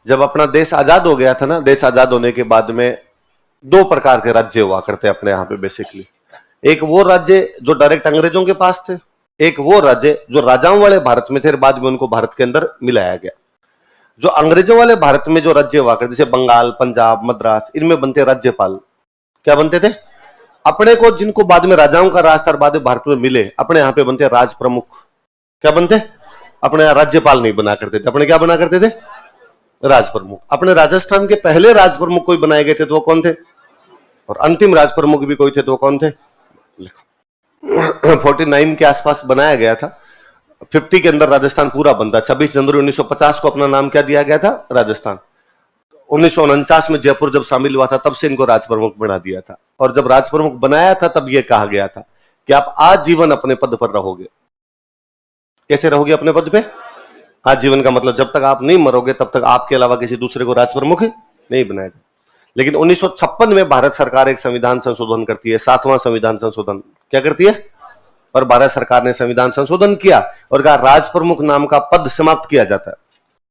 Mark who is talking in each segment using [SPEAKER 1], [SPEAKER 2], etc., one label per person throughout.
[SPEAKER 1] जब अपना देश आजाद हो गया था ना, देश आजाद होने के बाद में दो प्रकार के राज्य हुआ करते हैं अपने यहाँ पे बेसिकली। एक वो राज्य जो डायरेक्ट अंग्रेजों के पास थे, एक वो राज्य जो राजाओं वाले भारत में थे, बाद में उनको भारत के अंदर मिलाया गया। जो अंग्रेजों वाले भारत में जो राज्य हुआ करते, जैसे बंगाल, पंजाब, मद्रास, इनमें बनते राज्यपाल। क्या बनते थे? अपने को जिनको बाद में राजाओं का राज था बाद में भारत में मिले, अपने यहाँ पे बनते राज प्रमुख। क्या बनते? अपने यहाँ राज्यपाल नहीं बना करते थे, अपने क्या बना करते थे? राज प्रमुख। अपने राजस्थान के पहले राज प्रमुख कोई बनाए गए थे तो वो कौन थे? और अंतिम राज प्रमुख भी कोई थे तो वो कौन थे? 49 के आसपास बनाया गया था। 50 के अंदर राजस्थान पूरा बनता। 26 जनवरी 1950 को अपना नाम क्या दिया गया था? राजस्थान। 1949 में जयपुर जब शामिल हुआ था तब से इनको राज प्रमुख बना दिया था। और जब राज प्रमुख बनाया था तब यह कहा गया था कि आप आजीवन अपने पद पर रहोगे। कैसे रहोगे अपने पद पे? आजीवन का मतलब जब तक आप नहीं मरोगे तब तक आपके अलावा किसी दूसरे को राज प्रमुख नहीं बनाएगा। लेकिन 1956 में भारत सरकार एक संविधान संशोधन करती है, 7वां संविधान संशोधन। क्या करती है? और भारत सरकार ने संविधान संशोधन किया और कहा राज प्रमुख नाम का पद समाप्त किया जाता है।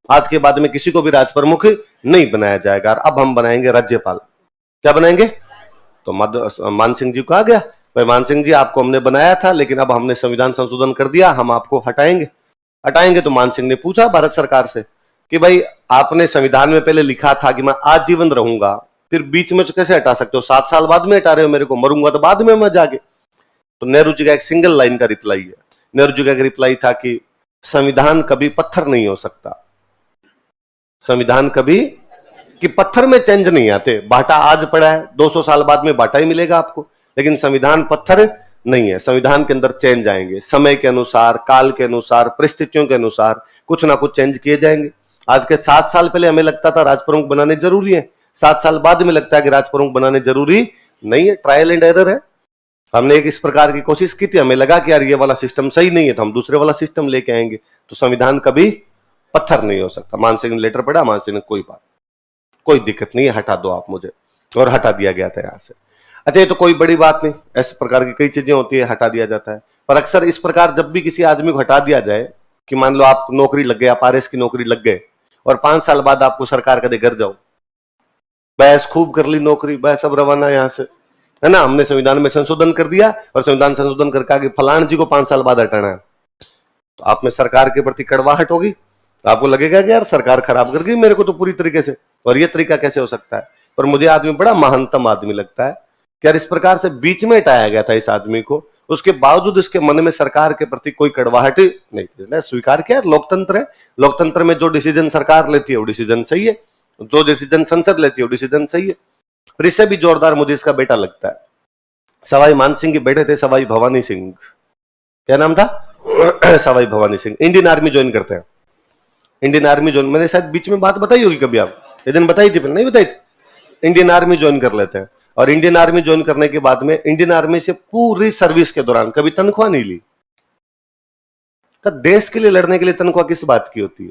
[SPEAKER 1] आज के बाद में किसी को भी राज प्रमुख नहीं बनाया जाएगा। अब हम बनाएंगे राज्यपाल। क्या बनाएंगे? तो मान सिंह जी को आ गया, भाई मान सिंह जी आपको हमने बनाया था लेकिन अब हमने संविधान संशोधन कर दिया, हम आपको हटाएंगे। तो मान सिंह ने पूछा भारत सरकार से कि भाई आपने संविधान में पहले लिखा था कि मैं आजीवन रहूंगा, फिर बीच में कैसे हटा सकते हो? 7 साल बाद में हटा रहे हो मेरे को, मरूंगा तो बाद में मैं जाके। तो नेहरू जी का एक सिंगल लाइन का रिप्लाई है। नेहरू जी का एक रिप्लाई था कि संविधान कभी पत्थर नहीं हो सकता। संविधान कभी कि पत्थर में चेंज नहीं आते। बाटा आज पड़ा है, 200 साल बाद में बाटा ही मिलेगा आपको, लेकिन संविधान पत्थर नहीं है। संविधान के अंदर चेंज आएंगे, समय के अनुसार, काल के अनुसार, परिस्थितियों के अनुसार कुछ ना कुछ चेंज किए जाएंगे। आज के 7 साल पहले हमें लगता था राज प्रमुख बनाने जरूरी है, 7 साल बाद में लगता है कि राज प्रमुख बनाने जरूरी नहीं है। ट्रायल एंड एरर है। हमने एक इस प्रकार की कोशिश की थी, हमें लगा कि यार ये वाला सिस्टम सही नहीं है तो हम दूसरे वाला सिस्टम लेके आएंगे। तो संविधान कभी पत्थर नहीं हो सकता। मान सिंह ने लेटर पढ़ा, मान सिंह ने कोई दिक्कत नहीं है, हटा दो आप मुझे, और हटा दिया गया था यहां से। अच्छा, ये तो कोई बड़ी बात नहीं, ऐसे प्रकार की कई चीजें होती है, हटा दिया जाता है। पर अक्सर इस प्रकार जब भी किसी आदमी को हटा दिया जाए कि मान लो आप नौकरी लग गए, आप आरएस की नौकरी लग गए और 5 साल बाद आपको सरकार कदे घर जाओ, बहस खूब कर ली नौकरी, बहस अब रवाना यहां से, है ना, हमने संविधान में संशोधन कर दिया और संविधान संशोधन करके आगे फलान जी को 5 साल बाद हटाना है, तो आप में सरकार के प्रति कड़वाहट होगी। आपको लगेगा कि यार सरकार खराब कर गई मेरे को तो पूरी तरीके से, और ये तरीका कैसे हो सकता है। पर मुझे आदमी बड़ा महानतम आदमी लगता है कि यार इस प्रकार से बीच में हटाया गया था इस आदमी को, उसके बावजूद इसके मन में सरकार के प्रति कोई कड़वाहट नहीं थी। स्वीकार किया, लोकतंत्र है, लोकतंत्र में जो डिसीजन सरकार लेती है वो डिसीजन सही है, जो डिसीजन संसद लेती है वो डिसीजन सही है। पर इससे भी जोरदार मुझे इसका बेटा लगता है। सवाई मानसिंह के बेटे थे सवाई भवानी सिंह। क्या नाम था? Sawai Bhavani Singh. Indian army join करते हैं। इंडियन आर्मी ज्वाइन, मैंने शायद बीच में बात बताई होगी कभी, आप ये दिन बताई थी, पहले नहीं बताई थी। इंडियन आर्मी ज्वाइन कर लेते हैं और इंडियन आर्मी ज्वाइन करने के बाद में इंडियन आर्मी से पूरी सर्विस के दौरान कभी तनख्वाह नहीं ली। देश के लिए लड़ने के लिए तनख्वाह किस बात की होती है?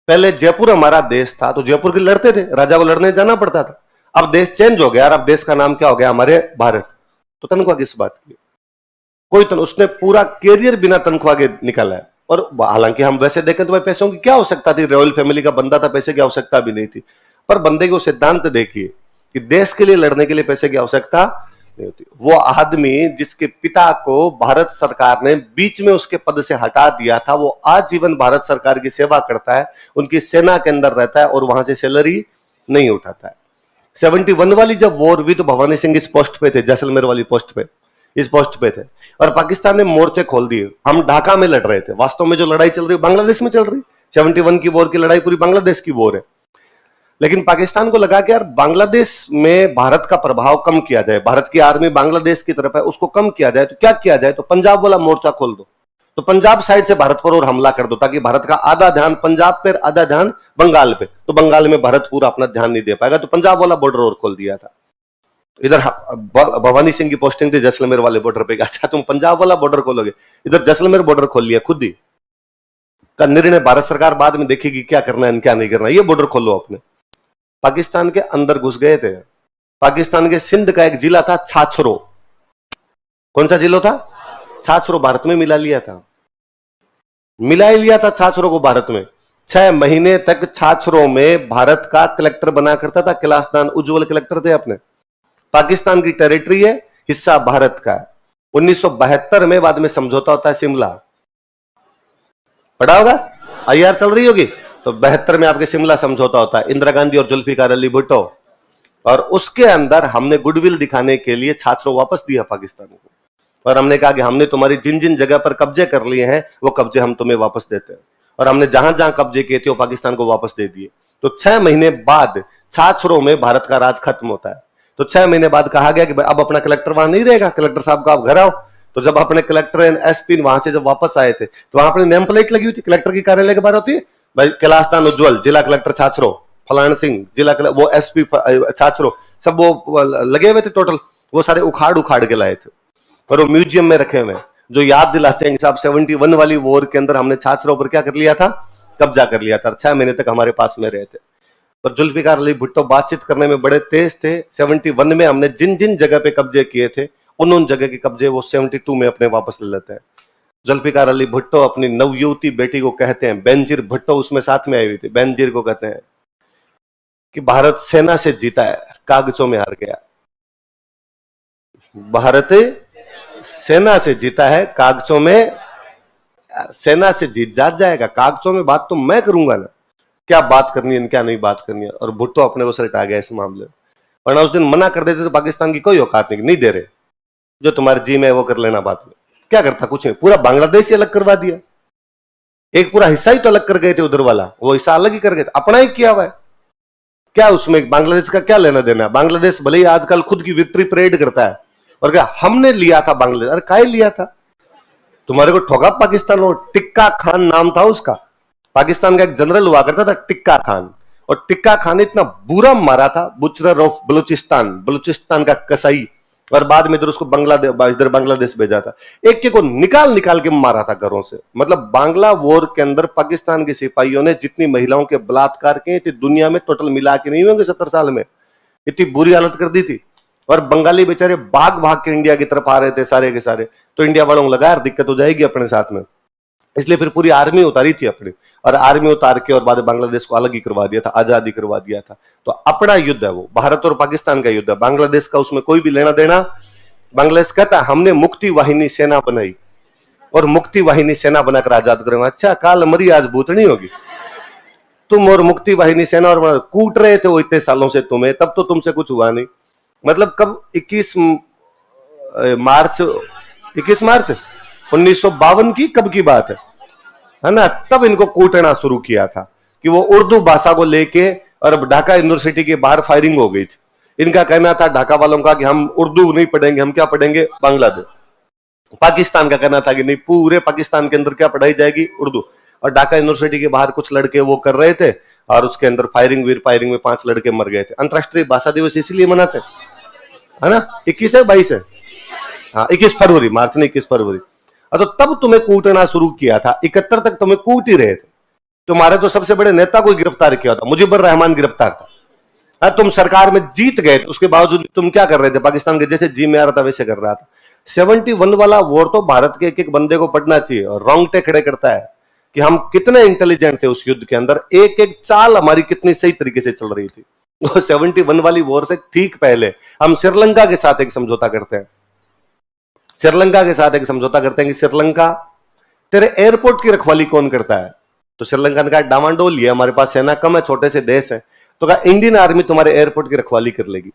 [SPEAKER 1] पहले जयपुर हमारा देश था तो जयपुर के लड़ते थे, राजा को लड़ने जाना पड़ता था। अब देश चेंज हो गया और अब देश का नाम क्या हो गया? हमारे भारत। तो तनख्वाह किस बात की? उसने पूरा कैरियर बिना तनख्वाह के निकाला है। और हालांकि हम वैसे देखें तो भाई पैसों की क्या आवश्यकता थी, रॉयल फैमिली का बंदा था, पैसे की आवश्यकता भी नहीं थी। पर बंदे को सिद्धांत देखिए कि देश के लिए लड़ने के लिए पैसे की आवश्यकता नहीं होती। वो आदमी जिसके पिता को भारत सरकार ने बीच में उसके पद से हटा दिया था, वो आजीवन भारत सरकार की सेवा करता है, उनकी सेना के अंदर रहता है और वहां से सैलरी नहीं उठाता है। 71 वाली जब वॉर हुई तो भवानी सिंह इस पोस्ट पे थे, जैसलमेर वाली पोस्ट पे, इस पोस्ट पे थे, और पाकिस्तान ने मोर्चे खोल दिए। हम ढाका में लड़ रहे थे, वास्तव में जो लड़ाई चल रही है बांग्लादेश में चल रही। 71 की वॉर की लड़ाई पूरी बांग्लादेश की वॉर है। लेकिन पाकिस्तान को लगा कि यार बांग्लादेश में भारत का प्रभाव कम किया जाए, भारत की आर्मी बांग्लादेश की तरफ है, उसको कम किया जाए। तो क्या किया जाए? तो पंजाब वाला मोर्चा खोल दो, तो पंजाब साइड से भारत पर और हमला कर दो, ताकि भारत का आधा ध्यान पंजाब पर, आधा ध्यान बंगाल पे। तो बंगाल में भारत पूरा अपना ध्यान नहीं दे पाएगा, तो पंजाब वाला बॉर्डर और खोल दिया था। इधर भवानी सिंह की पोस्टिंग थी जैसलमेर वाले बॉर्डर पे। अच्छा, तुम पंजाब वाला बॉर्डर खोलोगे, इधर जैसलमेर बॉर्डर खोल लिया खुद ही। का निर्णय भारत सरकार बाद में देखेगी क्या करना है क्या नहीं करना, ये बॉर्डर खोलो अपने। पाकिस्तान के अंदर घुस गए थे। पाकिस्तान के सिंध का एक जिला था छाछरो। कौन सा जिला था? छाछरो। भारत में मिला लिया था, मिला ही लिया था छाछरो को भारत में। 6 महीने तक छाछरों में भारत का कलेक्टर बना करता था कैलाशदान उज्जवल, कलेक्टर थे अपने। पाकिस्तान की टेरिटरी है, हिस्सा भारत का है। 1972 में बाद में समझौता होता है शिमला, पढ़ा होगा, आईआर चल रही होगी। तो 72 में आपके शिमला समझौता होता है, इंदिरा गांधी और जुल्फिकार अली भुट्टो, और उसके अंदर हमने गुडविल दिखाने के लिए छात्रों वापस दिया पाकिस्तान को, और हमने कहा कि हमने तुम्हारी जिन जिन जगह पर कब्जे कर लिए हैं वो कब्जे हम तुम्हें वापस देते हैं, और हमने जहां जहां कब्जे किए थे वो पाकिस्तान को वापस दे दिए। तो 6 महीने बाद छाछरों में भारत का राज खत्म होता है। तो 6 महीने बाद कहा गया कि अब अपना कलेक्टर वहां नहीं रहेगा, कलेक्टर साहब को आप घर आओ। तो जब अपने कलेक्टर एंड एसपी वहां से जब वापस आए थे तो वहां अपनी नेम प्लेट लगी हुई थी, कलेक्टर की कार्यालय के बाहर होती है भाई, कैलाशदान उज्जवल जिला कलेक्टर छाछरो, फलान सिंह जिला कलेक्टर, वो एसपी छाछरो, सब वो लगे हुए थे टोटल। वो सारे उखाड़ उखाड़ के लाए थे और वो म्यूजियम में रखे हुए, जो याद दिलाते हैं कि साहब 71 वाली वॉर के अंदर हमने छाछरों पर क्या कर लिया था, कब्जा कर लिया था। 6 महीने तक हमारे पास में रहे थे। पर जुल्फिकार अली भुट्टो बातचीत करने में बड़े तेज थे। 71 में हमने जिन जिन जगह पे कब्जे किए थे उन जगह के कब्जे वो 72 में अपने वापस ले लेते हैं। जुल्फिकार अली भुट्टो अपनी नवयुवती बेटी को कहते हैं, बेनजीर भुट्टो उसमें साथ में आई हुई थी, बेनजीर को कहते हैं कि भारत सेना से जीता है, कागजों में हार गया। भारत सेना से जीता है, कागजों में, सेना से जीत जात जाएगा, कागजों में बात तो मैं करूंगा ना, क्या बात करनी है क्या नहीं बात करनी है। और भुट्टो अपने को सलटा गया इस मामले में, वरना उस दिन मना कर देते तो पाकिस्तान की कोई औकात नहीं दे रहे, जो तुम्हारे जी में वो कर लेना बाद में। क्या करता, कुछ नहीं, पूरा बांग्लादेश ही अलग करवा दिया। एक पूरा हिस्सा ही तो अलग कर गए थे उधर वाला, वो हिस्सा अलग ही कर गए थे, अपना ही किया हुआ है। क्या उसमें बांग्लादेश का क्या लेना देना। बांग्लादेश भले ही आजकल खुद की विक्ट्री परेड करता है और क्या हमने लिया था बांग्लादेश, अरे काय लिया था, तुम्हारे को ठोका पाकिस्तान। और टिक्का खान नाम था उसका, पाकिस्तान का एक जनरल हुआ करता था टिक्का खान, और टिक्का खान ने इतना बुरा मारा था, बुचरर ऑफ बलूचिस्तान, बलूचिस्तान का कसाई, और बाद में इधर उसको बांग्लादेश भेजा था। एक के को निकाल निकाल के मारा था घरों से। मतलब बांग्ला वॉर के अंदर पाकिस्तान के सिपाहियों ने जितनी महिलाओं के बलात्कार किए थे दुनिया में टोटल मिला के नहीं होंगे 70 साल में, इतनी बुरी हालत कर दी थी। और बंगाली बेचारे भाग भाग के इंडिया की तरफ आ रहे थे सारे के सारे। तो इंडिया वालों को लगा यार दिक्कत हो जाएगी अपने साथ में, इसलिए फिर पूरी आर्मी उतारी थी अपनी, और आर्मी उतार के और बाद बांग्लादेश को अलग ही करवा दिया था, आजादी करवा दिया था। तो अपना युद्ध है वो, भारत और पाकिस्तान का युद्ध है, बांग्लादेश का उसमें कोई भी लेना देना। बांग्लादेश कहता है हमने मुक्ति वाहिनी सेना बनाई और मुक्ति वाहिनी सेना बनाकर आजाद करेंगे। अच्छा, काल मरी आज भूतनी होगी। तुम और मुक्ति वाहिनी सेना और कूट रहे थे वो इतने सालों से तुम्हें, तब तो तुमसे कुछ हुआ नहीं। मतलब कब 21 मार्च 1952 की कब की बात है ना, तब इनको कूटना शुरू किया था कि वो उर्दू भाषा को लेके, और ढाका यूनिवर्सिटी के बाहर फायरिंग हो गई थी। इनका कहना था ढाका वालों का कि हम उर्दू नहीं पढ़ेंगे, हम क्या पढ़ेंगे, बांग्लादेश। पाकिस्तान का कहना था कि नहीं, पूरे पाकिस्तान के अंदर क्या पढ़ाई जाएगी, उर्दू। और ढाका यूनिवर्सिटी के बाहर कुछ लड़के वो कर रहे थे, और उसके अंदर फायरिंग में 5 लड़के मर गए थे। अंतरराष्ट्रीय भाषा दिवस इसीलिए मनाते है ना, 21 है 22 है, हाँ 21 फरवरी, मार्च नहीं 21 फरवरी। तो तब तुम्हें कूटना शुरू किया था, 71 तक तुम्हें कूट ही रहे थे। तुम्हारे तो सबसे बड़े नेता को गिरफ्तार किया था, मुजीबुर रहमान गिरफ्तार था। तुम सरकार में जीत गए, उसके बावजूद तुम क्या कर रहे थे, पाकिस्तान के जैसे जी में आ रहा था वैसे कर रहा था। 71 वाला वॉर तो भारत के एक एक बंदे को पढ़ना चाहिए, और रोंगटे खड़े करता है कि हम कितने इंटेलिजेंट थे उस युद्ध के अंदर, एक एक चाल हमारी कितनी सही तरीके से चल रही थी। 71 वाली वॉर से ठीक पहले हम श्रीलंका के साथ एक समझौता करते हैं, श्रीलंका के साथ एक समझौता करते हैं कि श्रीलंका तेरे एयरपोर्ट की रखवाली कौन करता है। तो श्रीलंका ने कहा डामाडोल लिया, हमारे पास सेना कम है, छोटे से देश है, तो कहा इंडियन आर्मी तुम्हारे एयरपोर्ट की रखवाली कर लेगी।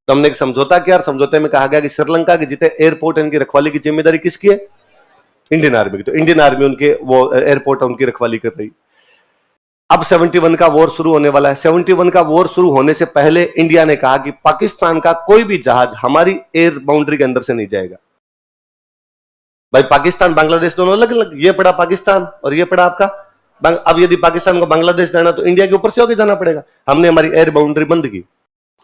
[SPEAKER 1] तो हमने एक समझौता किया, और समझौते में कहा गया कि श्रीलंका के जितने एयरपोर्ट इनकी रखवाली की जिम्मेदारी किसकी है, इंडियन आर्मी की। तो इंडियन आर्मी उनके वो एयरपोर्ट उनकी रखवाली कर रही। अब 71 का वॉर शुरू होने वाला है। 71 का वॉर शुरू होने से पहले इंडिया ने कहा कि पाकिस्तान का कोई भी जहाज हमारी एयर बाउंड्री के अंदर से नहीं जाएगा। भाई पाकिस्तान बांग्लादेश दोनों अलग अलग, ये पड़ा पाकिस्तान और ये पड़ा आपका। अब यदि पाकिस्तान को बांग्लादेश जाना तो इंडिया के ऊपर से होकर जाना पड़ेगा। हमने हमारी एयर बाउंड्री बंद की,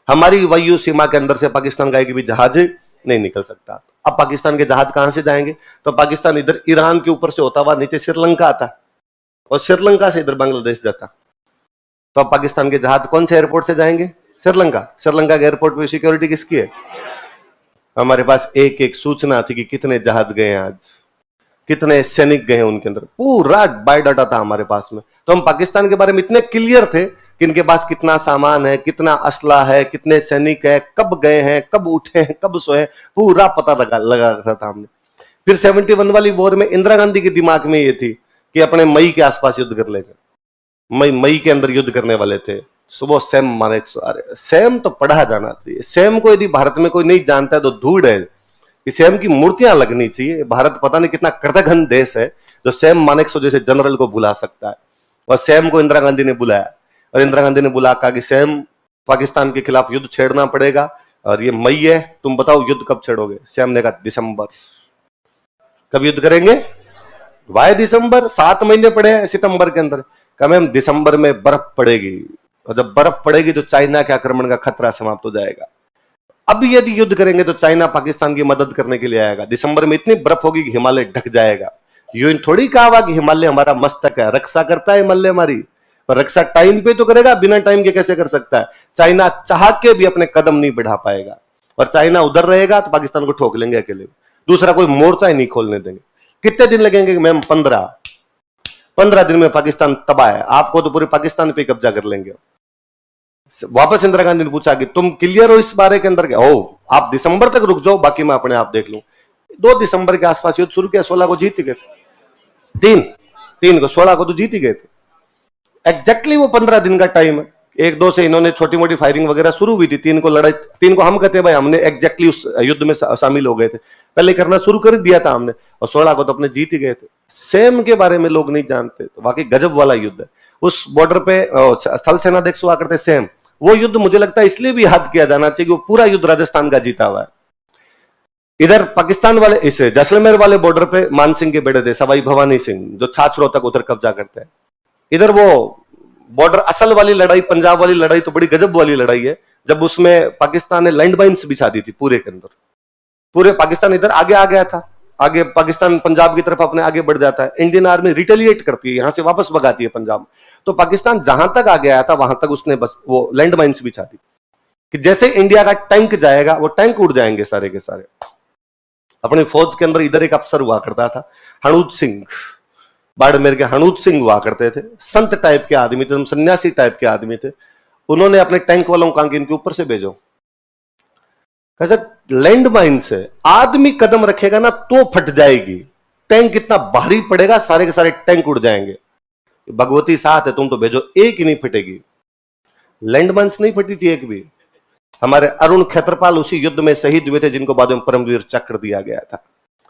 [SPEAKER 1] हमारी वायु सीमा के अंदर से पाकिस्तान का एक भी जहाज नहीं निकल सकता। अब पाकिस्तान के जहाज कहां से जाएंगे, तो पाकिस्तान इधर ईरान के ऊपर से होता हुआ नीचे श्रीलंका आता और श्रीलंका से इधर बांग्लादेश जाता। तो अब पाकिस्तान के जहाज कौन से एयरपोर्ट से जाएंगे, श्रीलंका। श्रीलंका के एयरपोर्ट पे सिक्योरिटी किसकी है, हमारे पास एक एक सूचना थी कि कितने जहाज गए आज। कितने सैनिक गए हैं उनके अंदर, पूरा बायोडाटा था हमारे पास में। तो हम पाकिस्तान के बारे में इतने क्लियर थे कि इनके पास कितना सामान है, कितना असला है, कितने सैनिक है, कब गए हैं, कब उठे हैं, कब सोए, पूरा पता लगा रखा था हमने। फिर 71 वाली वॉर में इंदिरा गांधी के दिमाग में ये थी कि अपने मई के आसपास युद्ध कर लेंगे, मई के अंदर युद्ध करने वाले थे। सुबह सैम मानेकशॉ, अरे सैम तो पढ़ा जाना चाहिए। सैम को यदि भारत में कोई नहीं जानता है तो धूड़ है कि सैम की मूर्तियां लगनी चाहिए। भारत पता नहीं कितना कृतघ्न देश है जो सैम मानेकशॉ जैसे जनरल को बुला सकता है। और सैम को इंदिरा गांधी ने बुलाया और इंदिरा गांधी ने बुला कहा कि सैम, पाकिस्तान के खिलाफ युद्ध छेड़ना पड़ेगा और ये मई है, तुम बताओ युद्ध कब छेड़ोगे। सैम ने कहा दिसंबर। कब युद्ध करेंगे? वाई दिसंबर, 7 महीने पड़े हैं सितंबर के अंदर। कहा मैम दिसंबर में बर्फ पड़ेगी और जब बर्फ पड़ेगी तो चाइना के आक्रमण का खतरा समाप्त हो जाएगा। अब यदि युद्ध करेंगे तो चाइना पाकिस्तान की मदद करने के लिए आएगा। दिसंबर में इतनी बर्फ होगी कि हिमालय ढक जाएगा। यूं थोड़ी कहा हुआ कि हिमालय हमारा मस्तक है, रक्षा करता है हिमालय हमारी, पर रक्षा टाइम पे तो करेगा, बिना टाइम के कैसे कर सकता है। चाइना चाह के भी अपने कदम नहीं बढ़ा पाएगा और चाइना उधर रहेगा तो पाकिस्तान को ठोक लेंगे अकेले, दूसरा कोई मोर्चा ही नहीं खोलने देंगे। कितने दिन लगेंगे मैम? 15 दिन में पाकिस्तान तबाह है। आपको तो पूरे पाकिस्तान पे कब्जा कर लेंगे। वापस इंदिरा गांधी ने पूछा कि तुम क्लियर हो इस बारे के अंदर? हो, आप दिसंबर तक रुक जाओ, बाकी मैं अपने आप देख लूं। 2 दिसंबर के आसपास युद्ध शुरू किया, 16 को जीत गए थे। 3 को, 16 को तो जीत ही गए थे। एग्जैक्टली वो 15 दिन का टाइम है। 1-2 से इन्होंने छोटी मोटी फायरिंग वगैरह शुरू हुई थी। 3 को लड़ाई, 3 को हम कहते हैं भाई हमने एग्जैक्टली उस युद्ध में शामिल हो गए थे, पहले करना शुरू कर दिया था हमने, और 16 को तो अपने जीत ही गए थे। सेम के बारे में लोग नहीं जानते, तो वाकई गजब वाला युद्ध है। उस बॉर्डर पे स्थल सेनाध्यक्ष हुआ करते सेम, वो युद्ध मुझे लगता है इसलिए भी याद किया जाना चाहिए कि वो पूरा युद्ध राजस्थान का जीता हुआ है। इधर पाकिस्तान वाले, इस जैसलमेर वाले बॉर्डर पे मान सिंह के बेटे थे सवाई भवानी सिंह, जो छाछरों तक उधर कब्जा करते हैं। इधर वो बॉर्डर असल वाली लड़ाई, पंजाब वाली लड़ाई तो बड़ी गजब वाली लड़ाई है, जब उसमें पाकिस्तान ने लैंड माइन्स बिछा दी थी पूरे के अंदर। पूरे पाकिस्तान इधर आगे आ गया था, आगे पाकिस्तान पंजाब की तरफ अपने आगे बढ़ जाता है। इंडियन आर्मी रिटेलिएट करती है, यहां से वापस भगाती है पंजाब। तो पाकिस्तान जहां तक आ गया था वहां तक उसने बस वो लैंड माइन्स बिछा दी कि जैसे इंडिया का टैंक जाएगा वो टैंक उड़ जाएंगे सारे के सारे। अपनी फौज के अंदर इधर एक अफसर हुआ करता था हनूज सिंह, बाड़मेर के हनूज सिंह हुआ करते थे। संत टाइप के आदमी थे, सन्यासी टाइप के आदमी थे। उन्होंने अपने टैंक वालों को कहा कि इनके ऊपर से भेजो। कैसे? लैंड माइन से आदमी कदम रखेगा ना तो फट जाएगी, टैंक इतना भारी पड़ेगा सारे के सारे टैंक उड़ जाएंगे। भगवती साथ है, तुम तो भेजो, एक ही नहीं फटेगी। लैंड माइन्स नहीं फटी थी एक भी। हमारे अरुण खेत्रपाल उसी युद्ध में शहीद हुए थे, जिनको बाद में परमवीर चक्र दिया गया था।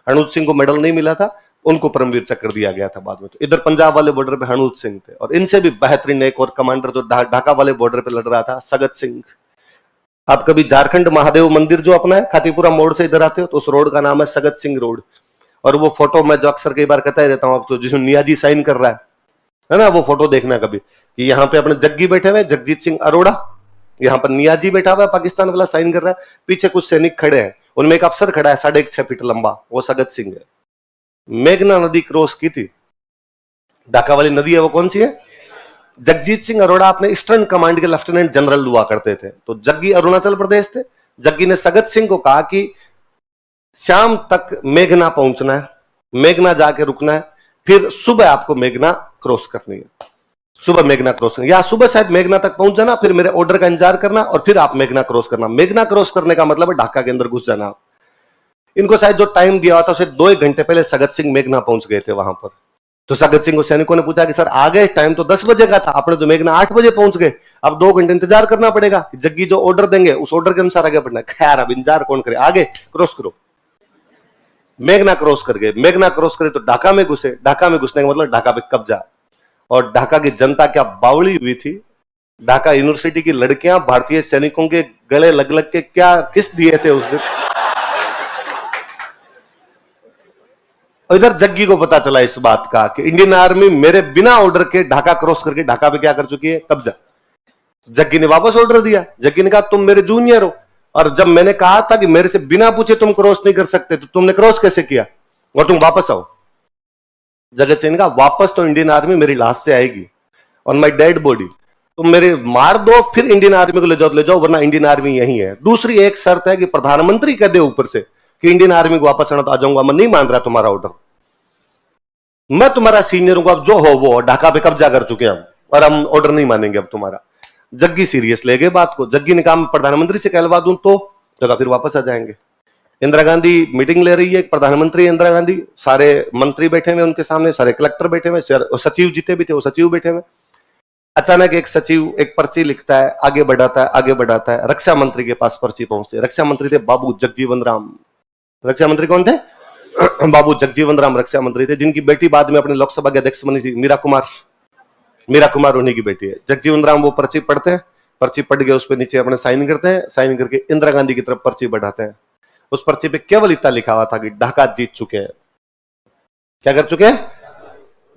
[SPEAKER 1] हनूज सिंह को मेडल नहीं मिला था, उनको परमवीर चक्र दिया गया था बाद में। तो इधर पंजाब वाले बॉर्डर पे हनूज सिंह थे, और इनसे भी बेहतरीन एक और कमांडर जो ढाका वाले बॉर्डर पे लड़ रहा था, सगत सिंह। आप कभी झारखंड महादेव मंदिर जो अपना है खातीपुरा मोड़ से इधर आते हो तो उस रोड का नाम है सगत सिंह रोड। और वो फोटो मैं जो अक्सर कई बार कहता ही रहता हूँ आपको, जिसमें नियाजी साइन कर रहा है ना, वो फोटो देखना कभी कि यहाँ पे अपने जग्गी बैठे हुए, जगजीत सिंह अरोड़ा, यहाँ पर नियाजी बैठा हुआ है पाकिस्तान वाला साइन कर रहा है, पीछे कुछ सैनिक खड़े हैं, उनमें एक अफसर खड़ा है 6.5 फीट लंबा, वो सगत सिंह है। मेघना नदी क्रॉस की थी, ढाका वाली नदी है वो कौन सी है? जगजीत सिंह अरोड़ा अपने ईस्टर्न कमांड के लेफ्टिनेंट जनरल हुआ करते थे। तो जग्गी अरुणाचल प्रदेश थे। जग्गी ने सगत सिंह को कहा कि शाम तक मेघना पहुंचना है, मेघना जाके रुकना है, फिर सुबह आपको मेघना क्रॉस करनी है। सुबह मेघना क्रॉस करना, या सुबह शायद मेघना तक पहुंच जाना, फिर मेरे ऑर्डर का इंतजार करना और फिर आप मेघना क्रॉस करना। मेघना क्रॉस करने का मतलब है ढाका के अंदर घुस जाना। इनको शायद जो टाइम दिया था उसे 2-1 घंटे पहले सगत सिंह मेघना पहुंच गए थे वहां पर। तो सगत सिंह को सैनिकों ने पूछा कि सर आ गए, टाइम तो 10 बजे का था, आपने तो मेघना 8 बजे पहुंच गए, अब 2 घंटे इंतजार करना पड़ेगा। जग्गी जो ऑर्डर देंगे उस ऑर्डर के अनुसार आगे बढ़ना। खैर अब इंतजार कौन करे, आगे क्रॉस करो। मेघना क्रॉस कर गए, मेघना क्रॉस करे तो ढाका में घुसे। ढाका में घुसने का मतलब ढाका पे कब्जा। और ढाका की जनता क्या बावड़ी हुई थी। ढाका यूनिवर्सिटी की लड़कियां भारतीय सैनिकों के गले लग लग के क्या किस दिए थे उस दिन। और इधर जग्गी को पता चला इस बात का कि इंडियन आर्मी मेरे बिना ऑर्डर के ढाका क्रॉस करके ढाका पे क्या कर चुकी है, कब्जा। जग्गी ने वापस ऑर्डर दिया। जग्गी ने कहा तुम मेरे जूनियर हो, और जब मैंने कहा था कि मेरे से बिना पूछे तुम क्रॉस नहीं कर सकते, तो तुमने क्रॉस कैसे किया, और तुम वापस आओ। जगत सिंह ने कहा वापस तो इंडियन आर्मी मेरी लाश से आएगी, ऑन माई डेड बॉडी। तुम मेरे मार दो, फिर इंडियन आर्मी को ले जाओ, वरना इंडियन आर्मी यही है। दूसरी एक शर्त है कि प्रधानमंत्री कह दे ऊपर से कि इंडियन आर्मी को वापस आना, तो आ जाऊंगा। मैं नहीं मान रहा तुम्हारा ऑर्डर। मैं तुम्हारा सीनियर हूं, अब जो हो वो, ढाका पे कब्जा कर चुके हम और हम ऑर्डर नहीं मानेंगे अब तुम्हारा। जग्गी सीरियस ले गए बात को। जग्गी ने कहा मैं प्रधानमंत्री से कहलवा दूं तो कहा फिर वापस आ जाएंगे। इंदिरा गांधी मीटिंग ले रही है, प्रधानमंत्री इंदिरा गांधी, सारे मंत्री बैठे हुए उनके सामने, सारे कलेक्टर बैठे हुए, सचिव जितने भी थे वो सचिव बैठे हुए। अचानक एक सचिव एक पर्ची लिखता है, आगे बढ़ाता है, आगे बढ़ाता है, रक्षा मंत्री के पास पर्ची पहुंचती है। रक्षा मंत्री थे बाबू जगजीवन राम। रक्षा मंत्री कौन थे? बाबू जगजीवन राम रक्षा मंत्री थे, जिनकी बेटी बाद में अपने लोकसभा के अध्यक्ष बनी थी, मीरा कुमार। मीरा कुमार उन्हीं की बेटी है। जगजीवन राम वो पर्ची पढ़ते हैं, पर्ची पढ़ के उस पर नीचे अपने साइन करते हैं, साइन करके इंदिरा गांधी की तरफ पर्ची बढ़ाते हैं। उस पर्ची पे केवल इतना लिखा हुआ था कि ढाका जीत चुके हैं। क्या कर चुके हैं?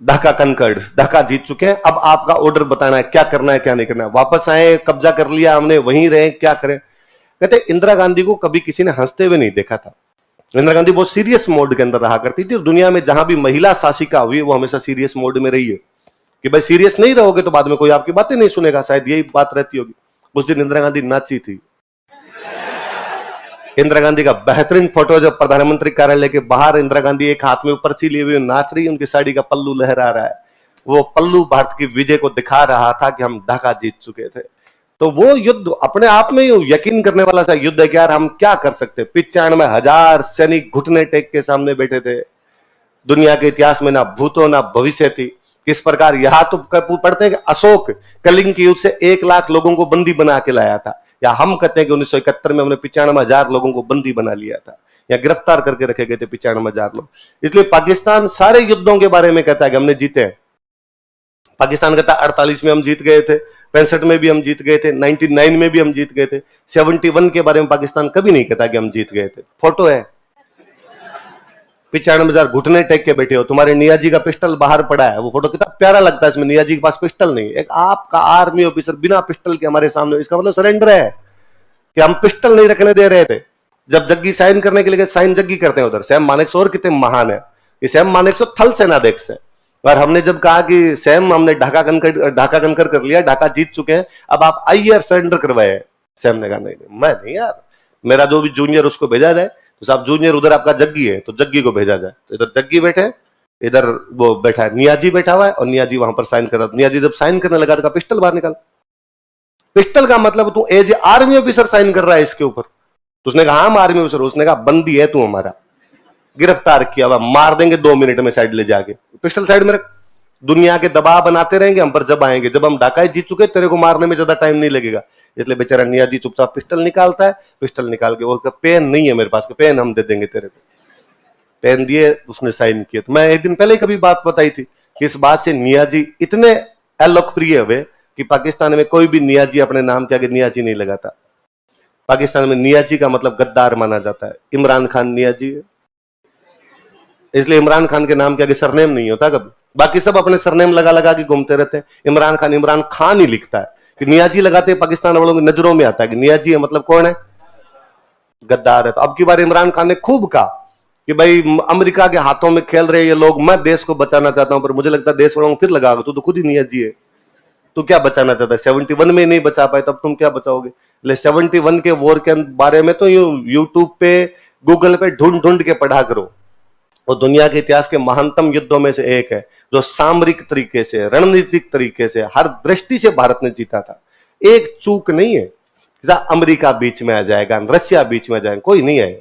[SPEAKER 1] ढाका कनकड़, ढाका जीत चुके हैं। अब आपका ऑर्डर बताना है, क्या करना है क्या नहीं करना है। वापस आए, कब्जा कर लिया हमने, वहीं रहे, क्या करें। कहते इंदिरा गांधी को कभी किसी ने हंसते हुए नहीं देखा था। इंदिरा गांधी बहुत सीरियस मोड के अंदर रहा करती थी, और दुनिया में जहां भी महिला शासिका हुई वो हमेशा सीरियस मोड में रही है कि भाई सीरियस नहीं रहोगे तो बाद में कोई आपकी बातें नहीं सुनेगा, शायद यही बात रहती होगी। उस दिन इंदिरा गांधी नाची थी। इंदिरा गांधी का बेहतरीन फोटो जब प्रधानमंत्री कार्यालय के बाहर इंदिरा गांधी एक हाथ में पर्ची लिए हुए नाच रही है, उनकी साड़ी का पल्लू लहरा रहा है। वो पल्लू भारत की विजय को दिखा रहा था कि हम ढाका जीत चुके थे। तो वो युद्ध अपने आप में यकीन करने वाला सा युद्ध है कि यार हम क्या कर सकते। 95,000 सैनिक घुटने टेक के सामने बैठे थे। दुनिया के इतिहास में ना भूतो ना भविष्य थी। किस प्रकार यहां तो पढ़ते हैं कि अशोक कलिंग के युद्ध से 1 लाख लोगों को बंदी बना के लाया था, या हम कहते हैं कि 1971 में हमने 95,000 लोगों को बंदी बना लिया था, या गिरफ्तार करके रखे गए थे 95,000 लोग। इसलिए पाकिस्तान सारे युद्धों के बारे में कहता है कि हमने जीते हैं। पाकिस्तान कहता है 48 में हम जीत गए थे, 65 में भी हम जीत गए थे, 99 में भी हम जीत गए थे। 71 के बारे में पाकिस्तान कभी नहीं कहता कि हम जीत गए थे। फोटो है, 95,000 घुटने टेक के बैठे हो, तुम्हारे नियाजी का पिस्टल बाहर पड़ा है। वो फोटो कितना प्यारा लगता है, इसमें नियाजी के पास पिस्टल नहीं, एक आपका आर्मी ऑफिसर बिना पिस्टल के हमारे सामने, इसका मतलब सरेंडर है कि हम पिस्टल नहीं रखने दे रहे थे। जब जग्गी साइन करने के लिए साइन जग्गी करते हैं उधर, सैम मानेकशॉ और कितने महान है। ये सैम मानेकशॉ थल सेनाध्यक्ष है, और हमने जब कहा कि सैम हमने ढाका कनकर कर लिया, ढाका जीत चुके हैं, अब आप आइए और सरेंडर करवाए। सैम ने कहा नहीं मैं नहीं यार, मेरा जो भी जूनियर उसको भेजा जाए। तो साहब जूनियर उधर आपका जग्गी है तो जग्गी को भेजा जाए। तो इधर जग्गी बैठे, इधर वो बैठा है नियाजी बैठा हुआ है, और नियाजी वहां पर साइन कर रहा है। नियाजी जब साइन करने लगा तो पिस्टल बाहर निकाल। पिस्टल का मतलब तू as a army officer sign कर रहा है इसके ऊपर। तो उसने कहा हम आर्मी ऑफिसर। उसने कहा बंदी है तू हमारा, गिरफ्तार किया हुआ, मार देंगे 2 मिनट में, साइड ले जाके पिस्टल साइड में रख। दुनिया के दबाव बनाते रहेंगे हम पर, जब आएंगे जब हम ढाका जीत चुके तेरे को मारने में ज्यादा टाइम नहीं लगेगा। इसलिए बेचारा नियाजी चुपचाप पिस्टल निकालता है, पिस्टल निकाल के बोलता पेन नहीं है मेरे पास, पेन हम दे देंगे तेरे को। पेन दिए, उसने साइन किए। तो मैं एक दिन पहले कभी बात बताई थी कि इस बात से नियाजी इतने अलोकप्रिय हुए कि पाकिस्तान में कोई भी नियाजी अपने नाम के आगे नियाजी नहीं लगाता। पाकिस्तान में नियाजी का मतलब गद्दार माना जाता है। इमरान खान नियाजी है, इसलिए इमरान खान के नाम के आगे सरनेम नहीं होता कभी। बाकी सब अपने सरनेम लगा लगा के घूमते रहते हैं। इमरान खान ही लिखता है कि नियाजी लगाते हैं। पाकिस्तान वालों की नजरों में आता है कि नियाजी है मतलब कौन है? गद्दार है। तो अब की बार इमरान खान ने खूब कहा कि भाई अमेरिका के हाथों में खेल रहे ये लोग, मैं देश को बचाना चाहता हूं, पर मुझे लगता है देश वालों को फिर लगा तू तो खुद ही नियाजी है, तू क्या बचाना चाहता है? 71 में नहीं बचा पाए, तब तुम क्या बचाओगे? 71 के वॉर के बारे में तो यूट्यूब पे गूगल पे ढूंढ ढूंढ के पढ़ा करो। वो दुनिया के इतिहास के महानतम युद्धों में से एक है, जो सामरिक तरीके से, रणनीतिक तरीके से, हर दृष्टि से भारत ने जीता था। एक चूक नहीं है। अमेरिका बीच में आ जाएगा, रशिया बीच में आ जाएगा, कोई नहीं आए।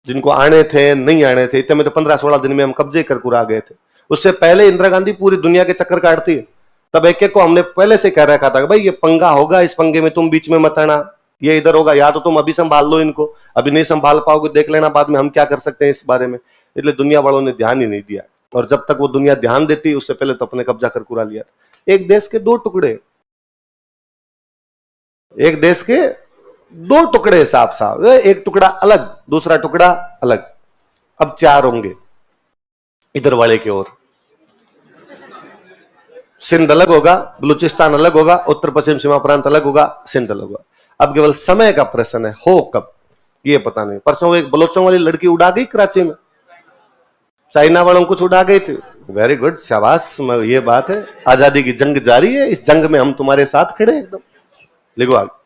[SPEAKER 1] जिनको आने थे नहीं आने थे, इतने में तो 15-16 दिन में हम कब्जे कर कुरा गए थे। उससे पहले इंदिरा गांधी पूरी दुनिया के चक्कर काटती है। तब एक एक को हमने पहले से कह रखा था कि भाई ये पंगा होगा, इस पंगे में तुम बीच में मत आना, ये इधर होगा, या तो तुम अभी संभाल लो इनको, अभी नहीं संभाल पाओगे देख लेना बाद में हम क्या कर सकते हैं इस बारे में। इसलिए दुनिया वालों ने ध्यान ही नहीं दिया, और जब तक वो दुनिया ध्यान देती उससे पहले तो अपने कब्जा कर कुरा लिया था। एक देश के 2 टुकड़े, एक देश के 2 टुकड़े साफ साफ, एक टुकड़ा अलग, दूसरा टुकड़ा अलग। अब 4 होंगे इधर वाले की ओर। सिंध अलग होगा, बलूचिस्तान अलग होगा, उत्तर पश्चिम सीमा प्रांत अलग होगा, सिंध अलग होगा। अब केवल समय का प्रश्न है, हो कब ये पता नहीं। परसों एक बलोचों वाली लड़की उड़ा गई कराची में, चाइना वालों कुछ उड़ा गई थी। वेरी गुड, शाबाश, ये बात है। आजादी की जंग जारी है, इस जंग में हम तुम्हारे साथ खड़े एकदम। लिखो आगे।